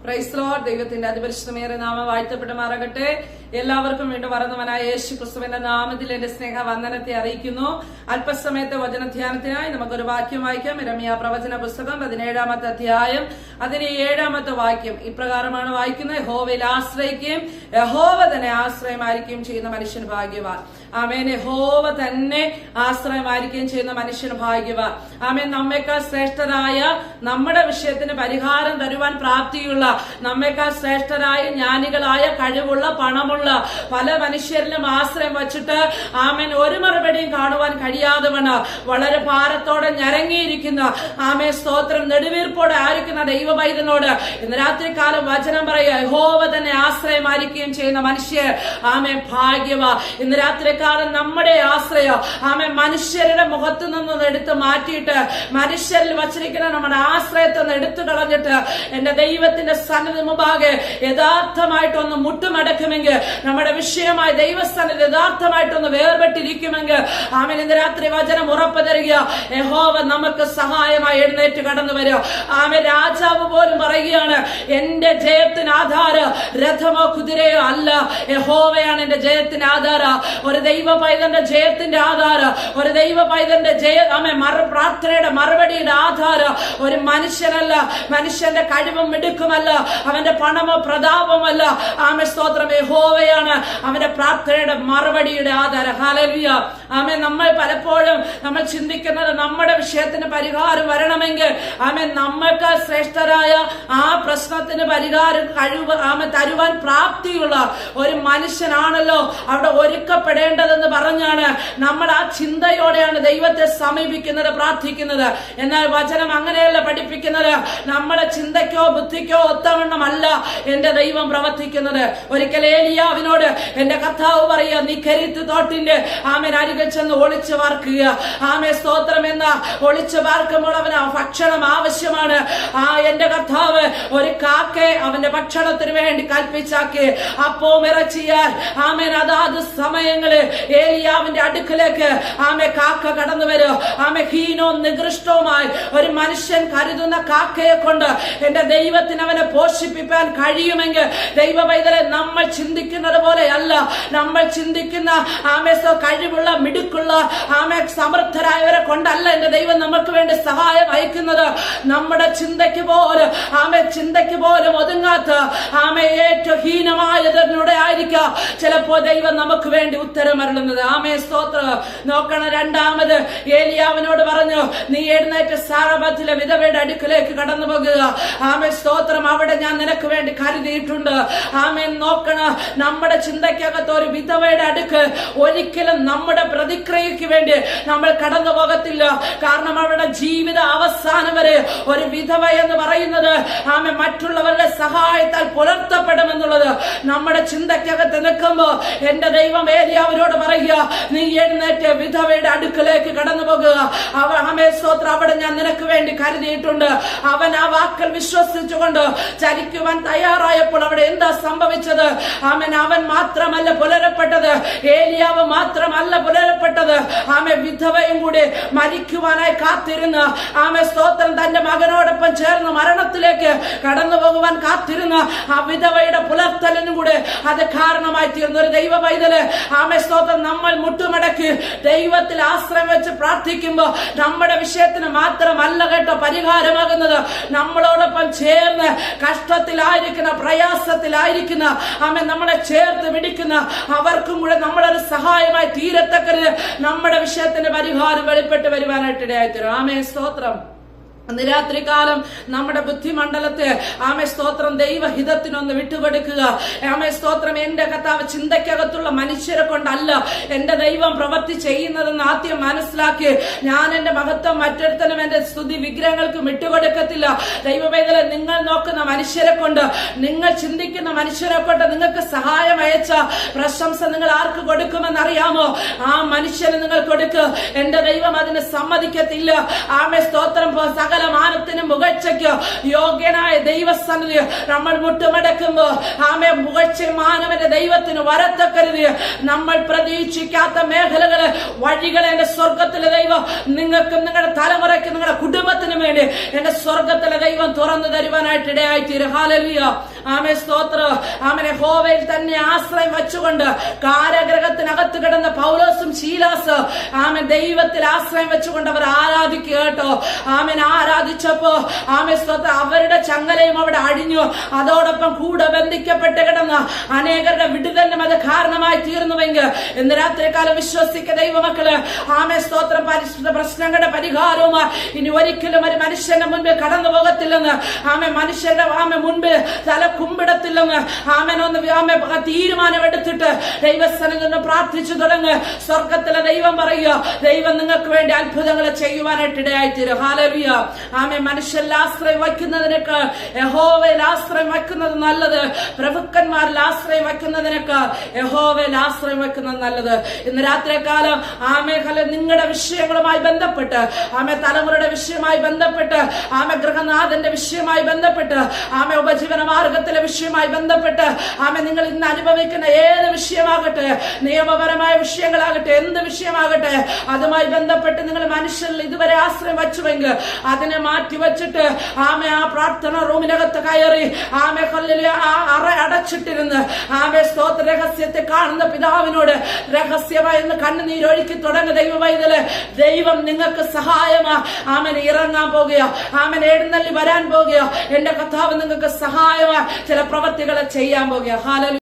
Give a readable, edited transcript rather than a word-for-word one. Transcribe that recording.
Praise Lord. ദൈവത്തിന്റെ അതിപരിശുദ്ധമേറിയ നാമം വാഴ്ത്തപ്പെടുമാറാകട്ടെ. എല്ലാവർക്കും വീണ്ടും വരുന്നവനായ യേശു ക്രിസ്തുവിന്റെ നാമത്തിൽ എന്റെ സ്നേഹവന്ദനത്തെ അറിയിക്കുന്നു. അല്പസമയത്തെ വചനധ്യാനത്തിനായി നമുക്കൊരു വാക്യം വായിക്കാം. യിരെമ്യാ പ്രവചന പുസ്തകം 17-ാമത്തെ അധ്യായം അതിന്റെ 7-ാമത്തെ വാക്യം ഇപ്രകാരമാണ് വായിക്കുന്നത്: യഹോവയിൽ ആശ്രയിക്കുകയും യഹോവ തന്നെ ആശ്രയമായിരിക്കുകയും ചെയ്യുന്ന മനുഷ്യൻ ഭാഗ്യവാൻ. ആമേൻ. യഹോവ തന്നെ ആശ്രയമായിരിക്കുകയും ചെയ്യുന്ന മനുഷ്യൻ ഭാഗ്യവാൻ. ആമേൻ. നമ്മേക്കാൾ ശ്രേഷ്ഠരായ, നമ്മുടെ വിഷയത്തിന് പരിഹാരം തരുവാൻ പ്രാപ്തിയുള്ള, നമ്മേക്കാൾ ശ്രേഷ്ഠരായ, ജ്ഞാനികളായ, കഴിവുള്ള, പണമുള്ള പല മനുഷ്യരിലും ആശ്രയം വച്ചിട്ട് ആമേൻ ഒരു മറുപടിയും കാണുവാൻ കഴിയാതെ വളരെ ഭാരത്തോടെ ഞരങ്ങിയിരിക്കുന്ന, ആമേൻ സ്തോത്രം, നെടുവീർപ്പോടെ ആയിരിക്കുന്ന ദൈവവൈദ്യനോട് ഇന്ന് രാത്രികാലം വചനം പറയുക: യഹോവ തന്നെ ആശ്രയമായിരിക്കുകയും ചെയ്യുന്ന മനുഷ്യർ ആമേൻ ഭാഗ്യവാ. ഇന്ന് രാത്രികാലം നമ്മുടെ ആശ്രയം ആമേൻ മനുഷ്യരുടെ മുഖത്തു നിന്നൊന്ന് എടുത്ത് മാറ്റിയിട്ട്, മനുഷ്യരിൽ വച്ചിരിക്കുന്ന നമ്മുടെ ആശ്രയത്തെ ഒന്ന് എടുത്തു കളഞ്ഞിട്ട് എന്റെ ദൈവത്തിന്റെ സന്നിധി മുമ്പാകെ യഥാർത്ഥമായിട്ടൊന്ന് മുട്ടുമടക്കുമെങ്കിൽ, നമ്മുടെ വിഷയമായി ദൈവസ്ഥാനത്ത് യഥാർത്ഥമായിട്ടൊന്ന് വേർപെട്ടിരിക്കുമെങ്കിൽ ആമേൻ ഇന്ന് രാത്രി വചനം ഉറപ്പ് തരിക: യഹോവ നമുക്ക് സഹായമായി എഴുന്നേറ്റ് കടന്നു വരും. ആമേൻ. രാജാവ് പോലും പറയുകയാണ്: എന്റെ ജയത്തിന് ആധാരം രഥമോ കുതിരയോ അല്ല, യഹോവയാണ് എന്റെ ജയത്തിന് ആധാരം. ഒരു ദൈവ പൈതന്റെ ജയത്തിന്റെ ആധാരം, ഒരു ദൈവ പൈതന്റെ പ്രാർത്ഥനയുടെ മറുപടിയുടെ ആധാരം ഒരു മനുഷ്യനല്ല, മനുഷ്യന്റെ കഴിവും മിടുക്കുമല്ല, അവന്റെ പണമോ പ്രതാപമല്ല. ആമേൻ സ്തോത്രം. യഹോവയാണ് അവന്റെ പ്രാർത്ഥനയുടെ മറുപടിയുടെ ആധാരം. ഹല്ലേലൂയ. ആമേൻ. നമ്മൾ പലപ്പോഴും നമ്മൾ ചിന്തിക്കുന്നത്, നമ്മുടെ വിഷയത്തിന് പരിഹാരം വരണമെങ്കിൽ ആമേൻ നമ്മൾക്ക് ശ്രേഷ്ഠരായ, ആ പ്രശ്നത്തിന് പരിഹാരം കഴിവ് ആമേൻ തരുവാൻ പ്രാപ്തിയുള്ള ഒരു മനുഷ്യനാണല്ലോ അവിടെ ഒരുക്കപ്പെടേണ്ടതെന്ന് പറഞ്ഞാണ് നമ്മൾ ആ ചിന്തയോടെയാണ് ദൈവത്തെ സമീപിക്കുന്നത്, പ്രാർത്ഥിക്കുന്നത്. എന്നാൽ വചനം അങ്ങനെയല്ല പഠിപ്പിക്കുന്നത്. നമ്മുടെ ചിന്തയ്ക്കോ ബുദ്ധിക്കോ ഒത്തവണ്ണമല്ല എന്റെ ദൈവം പ്രവർത്തിക്കുന്നത്. ഒരിക്കൽ ഏലിയാവിനോട് എന്റെ കർത്താവ് പറയുക: നീ കെരീത്ത് തോട്ടിന്റെ ആമേൻ അരികിൽ ചെന്ന് ഒളിച്ചു പാർക്കുക. ആമേ സ്തോത്രം. എന്ന ഒളിച്ചു പാർക്കുമ്പോൾ അവന് ഭക്ഷണം ആവശ്യമാണ്. എന്റെ കർത്താവ് ഒരു കാക്കയെ അവന്റെ ഭക്ഷണത്തിന് വേണ്ടി കൽപ്പിച്ചാക്കി. അപ്പവും ഇറച്ചിയാൽ ആമേൻ അതാത് സമയങ്ങളിൽ ഏലിയാവിന്റെ അടുക്കലേക്ക് ആമേ കാക്ക കടന്നു വരും. ആമേ ഹീനവും നികൃഷ്ടവുമായി ഒരു മനുഷ്യൻ കരുതുന്ന കാക്കയെ കൊണ്ട് എന്റെ ദൈവത്തിന് അവനെ പോഷിപ്പിക്കാൻ കഴിയുമെങ്കിൽ, ദൈവ പൈതലെ, നമ്മൾ ചിന്തിക്കുന്നത് പോലെയല്ല. നമ്മൾ ചിന്തിക്കുന്ന ആമേ കഴിവുള്ള, മിടുക്കുള്ള, ആമേ സമർത്ഥരായവരെ കൊണ്ടല്ല എന്റെ ദൈവം നമുക്ക് വേണ്ടി സഹായം അയക്കുന്നത്. നമ്മുടെ ചിന്തയ്ക്ക് പോലും ഒതുങ്ങാത്ത ഏറ്റവും ഹീനമായതിലൂടെ ആയിരിക്കാം ചിലപ്പോ ദൈവം നമുക്ക് വേണ്ടി ഉത്തരം അരുളുന്നത്. ആമേ സ്തോത്രം. നോക്കണം. രണ്ടാമത് ഏലിയാവിനോട് പറഞ്ഞു: നീ എഴുന്നേറ്റ് സാറബത്തിലെ വിധവയുടെ അടുക്കലേക്ക് കടന്നു പോകുക. ആമേ സ്തോത്രം. അവിടെ ഞാൻ നിനക്ക് വേണ്ടി കരുതിയിട്ടുണ്ട്. ആമേൻ. നോക്കണം. നമ്മുടെ ചിന്തയ്ക്കകത്ത് ഒരു വിധവയുടെ അടുക്ക് ഒരിക്കലും നമ്മുടെ പ്രതിക്രിയക്ക് വേണ്ടി നമ്മൾ കടന്നു പോകത്തില്ല. കാരണം അവരുടെ ജീവിത അവസാനം വരെ ഒരു വിധവ എന്ന് പറയുന്നത് ആമേ മറ്റുള്ളവരുടെ സഹായത്താൽ പുലർത്തപ്പെടുമെന്നുള്ളത് നമ്മുടെ ചിന്തയ്ക്കകത്ത് നിൽക്കുമ്പോ എന്റെ ദൈവം ഏലിയാവിനോട് പറയുക: നീ എഴുന്നേറ്റ് വിധവയുടെ അടുക്കലേക്ക് കടന്നു പോകുക. ആമേ സ്തോത്രം. അവിടെ ഞാൻ നിനക്ക് വേണ്ടി കരുതിയിട്ടുണ്ട്. അവൻ ആ വാക്കൽ വിശ്വസിച്ചുകൊണ്ട് ചലിക്കുവാൻ തയ്യാറായപ്പോൾ അവിടെ എന്താ സംഭവിച്ചത്? ആമേൻ. അവൻ മാത്രമല്ല പുലരപ്പെട്ടത്, ഏലിയാവ് മാത്രമല്ല പുലരപ്പെട്ടത്, ആമേ വിധവയും കൂടി മരിക്കുവാനായി കാത്തിരുന്ന, ആമേ സ്തോത്രം, തന്റെ മകനോടൊപ്പം ചേർന്ന് മരണത്തിലേക്ക് കടന്നു പോകുവാൻ കാത്തിരുന്ന ആ വിധവയുടെ പുലർത്തലിനും കൂടെ അത് കാരണമായി തീർന്ന ഒരു ദൈവ പൈതല്. ആമേ സ്തോത്രം. നമ്മൾ മുട്ടുമടക്കി ദൈവത്തിൽ ആശ്രയം വെച്ച് പ്രാർത്ഥിക്കുമ്പോൾ നമ്മുടെ വിഷയത്തിന് മാത്രമല്ല കേട്ടോ പരിഹാരമാകുന്നത്, നമ്മളോടൊപ്പം ചേർന്ന് കഷ്ടത്തിലായിരിക്കുന്ന, പ്രയാസത്തിലായിരിക്കുന്ന, ആമേ നമ്മളെ ചേർത്ത് പിടിക്കുന്ന അവർക്കും കൂടെ നമ്മളൊരു സഹായമായി തീരത്തക്കരുത് നമ്മുടെ വിഷയത്തിന്റെ പരിഹാരം വെളിപ്പെട്ട് വരുവാനായിട്ട് ഇടയായിത്തരും. ആമേ സ്തോത്രം. രാത്രികാലം നമ്മുടെ ബുദ്ധിമണ്ഡലത്തെ ആമേ സ്തോത്രം ദൈവഹിതത്തിനൊന്ന് വിട്ടുകൊടുക്കുക. ആമേ സ്തോത്രം. എന്റെ കർത്താവ് ചിന്തയ്ക്കകത്തുള്ള മനുഷ്യരെ കൊണ്ടല്ല എന്റെ ദൈവം പ്രവൃത്തി ചെയ്യുന്നതെന്ന് ആദ്യം മനസ്സിലാക്കി ഞാൻ എന്റെ മഹത്വം മറ്റൊരുത്തനും എന്റെ സ്തുതി വിഗ്രഹങ്ങൾക്ക് വിട്ടുകൊടുക്കത്തില്ല. ദൈവവേദന, നിങ്ങൾ നോക്കുന്ന മനുഷ്യരെ കൊണ്ട്, നിങ്ങൾ ചിന്തിക്കുന്ന മനുഷ്യരെ കൊണ്ട് നിങ്ങൾക്ക് സഹായം അയച്ച പ്രശംസ നിങ്ങൾ ആർക്ക് കൊടുക്കുമെന്നറിയാമോ? ആ മനുഷ്യന് നിങ്ങൾ കൊടുക്കുക. എന്റെ ദൈവം അതിന് സമ്മതിക്കത്തില്ല. ആമേ സ്തോത്രം. സകല സകല മാനത്തിനും മുകഴ്ചയ്ക്ക് യോഗ്യനായ ദൈവസന്നിധി നമ്മൾ മുട്ടുമടക്കുമ്പോ ആമേ മുകഴ്ച മാനവന്റെ ദൈവത്തിന് വരത്തക്കരുത്. നമ്മൾ പ്രതീക്ഷിക്കാത്ത മേഖലകള് വഴികളെ എന്റെ സ്വർഗത്തിലെ ദൈവം നിങ്ങൾക്കും നിങ്ങളുടെ തലമുറയ്ക്കും നിങ്ങളുടെ കുടുംബത്തിനും വേണ്ടി എന്റെ സ്വർഗത്തിലെ ദൈവം തുറന്നു തരുവാനായിട്ട് ഇടയായിത്തീരും. ഹല്ലേലൂയ. ആമേ സ്തോത്രം. ആമേൻ. യഹോവയിൽ തന്നെ ആശ്രയം വെച്ചുകൊണ്ട് കാരാഗൃഹത്തിനകത്ത് കിടന്ന പൗലോസും ശീലാസ് ആമേൻ ദൈവത്തിൽ ആശ്രയം വെച്ചുകൊണ്ട് അവർ ആരാധിക്കുക കേട്ടോ. ആമേൻ. ആരാധിച്ചപ്പോ ആമേ സ്തോത്രം അവരുടെ ചങ്ങലയും അവിടെ അഴിഞ്ഞു. അതോടൊപ്പം കൂടെ ബന്ധിക്കപ്പെട്ട് കിടന്ന അനേകരുടെ വിടുതലിനും അത് കാരണമായി തീർന്നുവെങ്കിൽ ഇന്ന് രാത്രികാലം വിശ്വസിക്ക ദൈവമക്കള് ആമേ സ്തോത്രം പരിശുദ്ധ പ്രശ്നങ്ങളുടെ പരിഹാരവും ഇനി ഒരിക്കലും ഒരു മനുഷ്യന്റെ മുൻപിൽ കടന്നു പോകത്തില്ലെന്ന് ആമേ മനുഷ്യരുടെ ആമേ മുൻപിൽ തല കുമ്പിടത്തില്ലെന്ന് ആമേൻ ഒന്ന് ആമേ തീരുമാനമെടുത്തിട്ട് ദൈവസന്നിധിയിൽ പ്രാർത്ഥിച്ചു തുടങ്ങ്. സ്വർഗത്തിലെ ദൈവം പറയുക ദൈവം നിങ്ങൾക്ക് വേണ്ടി അത്ഭുതങ്ങൾ ചെയ്യുവാനായിട്ട് ഇടയായിത്തീരും. ഹല്ലേലൂയ. ആമേ മനുഷ്യരിൽ ആശ്രയം വയ്ക്കുന്നതിനേക്കാൾ യഹോവയിൽ ആശ്രയം വയ്ക്കുന്നത് നല്ലത്. പ്രഭുക്കന്മാരിൽ ആശ്രയം വയ്ക്കുന്നതിനേക്കാൾ യഹോവയിൽ ആശ്രയം വയ്ക്കുന്നത് നല്ലത്. ഇന്ന് രാത്രികാലം ആമേ നിങ്ങളുടെ വിഷയങ്ങളുമായി ബന്ധപ്പെട്ട് ആമേ തലമുറയുടെ വിഷയമായി ബന്ധപ്പെട്ട് ആമേ ഗൃഹനാഥന്റെ വിഷയമായി ബന്ധപ്പെട്ട് ആമേ ഉപജീവന മാർഗത്തിലെ വിഷയമായി ബന്ധപ്പെട്ട് ആമേ നിങ്ങൾ ഇന്ന് അനുഭവിക്കുന്ന ഏത് വിഷയമാകട്ടെ, നിയമപരമായ വിഷയങ്ങളാകട്ടെ, എന്ത് വിഷയമാകട്ടെ, അതുമായി ബന്ധപ്പെട്ട് നിങ്ങൾ മനുഷ്യരിൽ ഇതുവരെ ആശ്രയം വച്ചുവെങ്കിൽ അതിനെ മാറ്റിവെച്ചിട്ട് ആമേ ആ പ്രാർത്ഥന റൂമിനകത്ത് കയറി ആമേ ആ അറ അടച്ചിട്ടിരുന്ന് ആമേ സ്തോത്ര രഹസ്യത്തെ കാണുന്ന പിതാവിനോട് രഹസ്യമായി കണ്ണുനീരൊഴുക്കി തുടങ്ങുന്ന ദൈവവൈതല് ദൈവം നിങ്ങൾക്ക് സഹായമാ ആമൻ ഇറങ്ങാൻ പോകുക. ആമൻ എഴുന്നള്ളി വരാൻ പോകുക. എന്റെ കർത്താവ് നിങ്ങൾക്ക് സഹായമാ ചില പ്രവൃത്തികളെ ചെയ്യാൻ പോകുക. ഹല്ലേലൂയ.